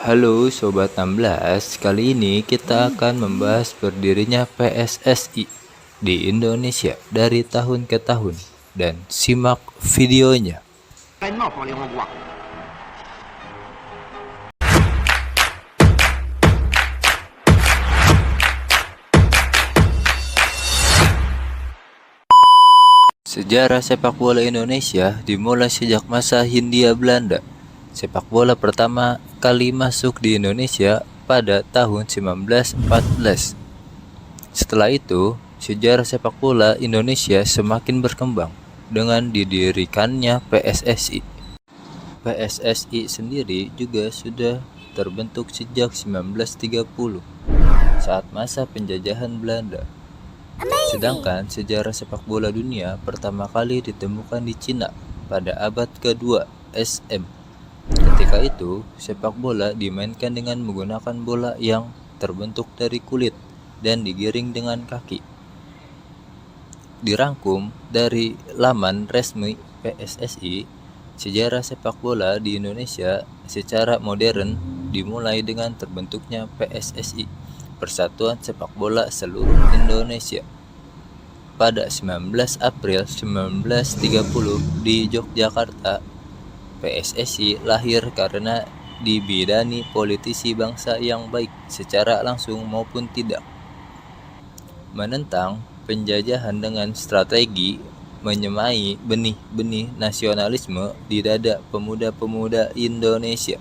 Halo Sobat 16, kali ini kita akan membahas berdirinya PSSI di Indonesia dari tahun ke tahun dan simak videonya. Sejarah sepak bola Indonesia dimulai sejak masa Hindia Belanda. Sepak bola pertama kali masuk di Indonesia pada tahun 1914. Setelah itu, sejarah sepak bola Indonesia semakin berkembang dengan didirikannya PSSI. PSSI sendiri juga sudah terbentuk sejak 1930 saat masa penjajahan Belanda. Sedangkan sejarah sepak bola dunia pertama kali ditemukan di Cina pada abad kedua SM. Ketika itu, sepak bola dimainkan dengan menggunakan bola yang terbentuk dari kulit dan digiring dengan kaki. Dirangkum dari laman resmi PSSI, sejarah sepak bola di Indonesia secara modern dimulai dengan terbentuknya PSSI, Persatuan Sepak Bola Seluruh Indonesia. Pada 19 April 1930 di Yogyakarta, PSSI lahir karena dibidani politisi bangsa yang baik secara langsung maupun tidak, menentang penjajahan dengan strategi menyemai benih-benih nasionalisme di dada pemuda-pemuda Indonesia.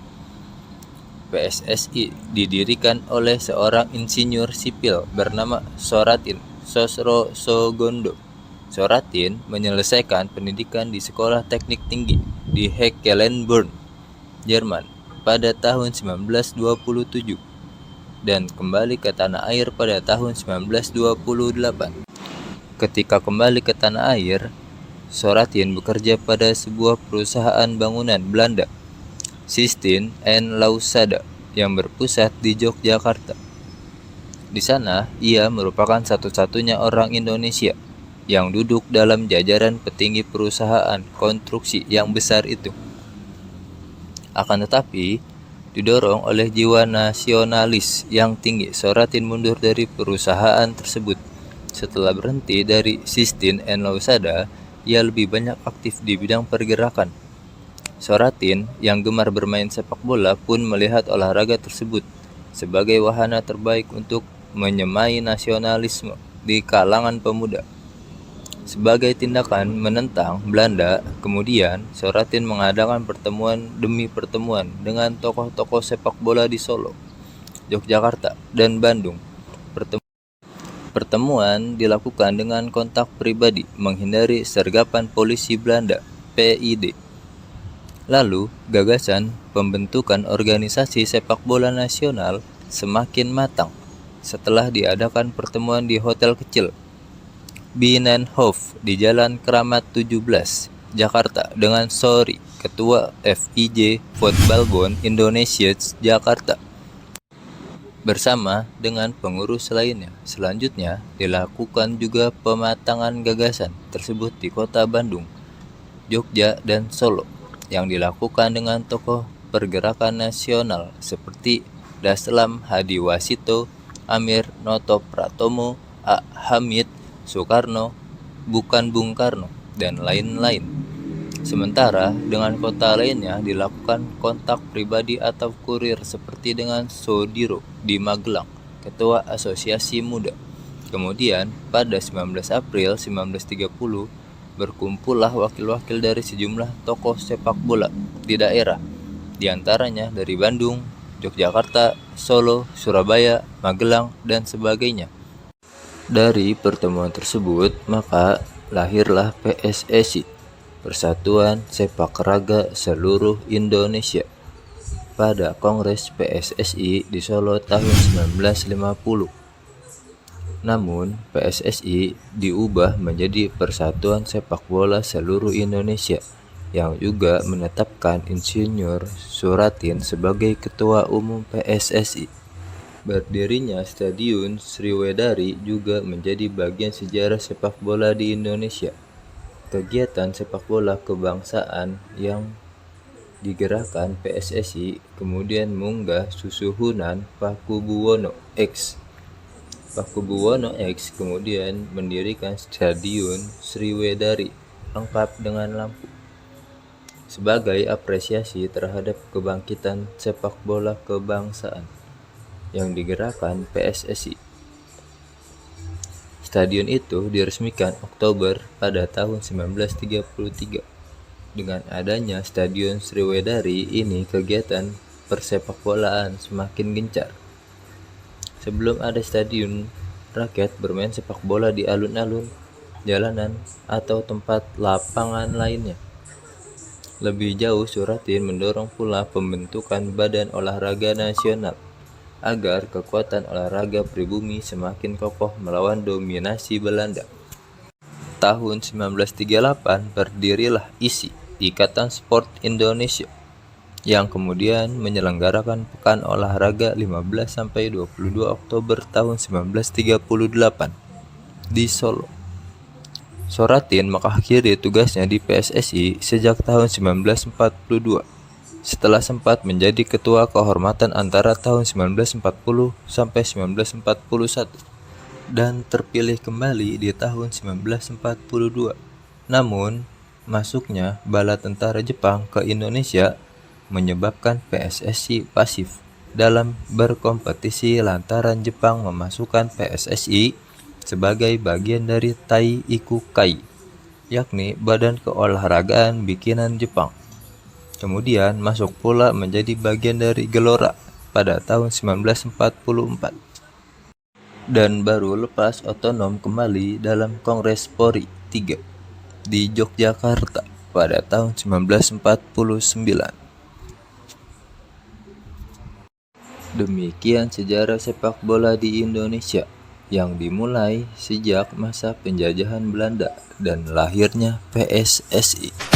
PSSI didirikan oleh seorang insinyur sipil bernama Soratin Sosrosogondo. Soratin menyelesaikan pendidikan di Sekolah Teknik Tinggi di Hecklenburg, Jerman pada tahun 1927 dan kembali ke tanah air pada tahun 1928. Ketika kembali ke tanah air, Soratin bekerja pada sebuah perusahaan bangunan Belanda, Sistine and Lausada, yang berpusat di Yogyakarta. Di sana, ia merupakan satu-satunya orang Indonesia yang duduk dalam jajaran petinggi perusahaan konstruksi yang besar itu. Akan tetapi, didorong oleh jiwa nasionalis yang tinggi, Soratin mundur dari perusahaan tersebut. Setelah berhenti dari Sistine and Lausada, ia lebih banyak aktif di bidang pergerakan. Soratin yang gemar bermain sepak bola pun melihat olahraga tersebut sebagai wahana terbaik untuk menyemai nasionalisme di kalangan pemuda. Sebagai tindakan menentang Belanda, kemudian Soratin mengadakan pertemuan demi pertemuan dengan tokoh-tokoh sepak bola di Solo, Yogyakarta, dan Bandung. Pertemuan dilakukan dengan kontak pribadi menghindari sergapan polisi Belanda, PID. Lalu, gagasan pembentukan organisasi sepak bola nasional semakin matang setelah diadakan pertemuan di hotel kecil Binnenhof di Jalan Keramat 17, Jakarta dengan Sori, Ketua FIJ Voetbalbond Indonesia Jakarta, bersama dengan pengurus lainnya. Selanjutnya, dilakukan juga pematangan gagasan tersebut di kota Bandung, Jogja, dan Solo, yang dilakukan dengan tokoh pergerakan nasional seperti Daslam Hadiwasito, Amir Noto Pratomo, A. Hamid, Soekarno, bukan Bung Karno, dan lain-lain. Sementara dengan kota lainnya dilakukan kontak pribadi atau kurir seperti dengan Sodiro di Magelang, Ketua Asosiasi Muda. Kemudian pada 19 April 1930 berkumpullah wakil-wakil dari sejumlah tokoh sepak bola di daerah, diantaranya dari Bandung, Yogyakarta, Solo, Surabaya, Magelang, dan sebagainya. Dari pertemuan tersebut, maka lahirlah PSSI, Persatuan Sepak Raga Seluruh Indonesia, pada Kongres PSSI di Solo tahun 1950. Namun, PSSI diubah menjadi Persatuan Sepak Bola Seluruh Indonesia, yang juga menetapkan Insinyur Soratin sebagai Ketua Umum PSSI. Berdirinya Stadion Sriwedari juga menjadi bagian sejarah sepak bola di Indonesia. Kegiatan sepak bola kebangsaan yang digerakkan PSSI kemudian munggah Susuhunan Pakubuwono X. Pakubuwono X kemudian mendirikan Stadion Sriwedari lengkap dengan lampu sebagai apresiasi terhadap kebangkitan sepak bola kebangsaan yang digerakkan PSSI. Stadion itu diresmikan Oktober pada tahun 1933. Dengan adanya Stadion Sriwedari ini, kegiatan persepakbolaan semakin gencar. Sebelum ada stadion, rakyat bermain sepak bola di alun-alun, jalanan, atau tempat lapangan lainnya. Lebih jauh, Suratin mendorong pula pembentukan Badan Olahraga Nasional agar kekuatan olahraga pribumi semakin kokoh melawan dominasi Belanda. Tahun 1938 berdirilah ISI, Ikatan Sport Indonesia, yang kemudian menyelenggarakan Pekan Olahraga 15-22 Oktober tahun 1938 di Solo. Soratin mengakhiri tugasnya di PSSI sejak tahun 1942. Setelah sempat menjadi ketua kehormatan antara tahun 1940 sampai 1941 dan terpilih kembali di tahun 1942. Namun, masuknya bala tentara Jepang ke Indonesia menyebabkan PSSI pasif dalam berkompetisi lantaran Jepang memasukkan PSSI sebagai bagian dari Tai-Iku Kai, yakni Badan Keolahragaan bikinan Jepang. Kemudian masuk pula menjadi bagian dari Gelora pada tahun 1944 dan baru lepas otonom kembali dalam Kongres Polri III di Yogyakarta pada tahun 1949. Demikian sejarah sepak bola di Indonesia yang dimulai sejak masa penjajahan Belanda dan lahirnya PSSI.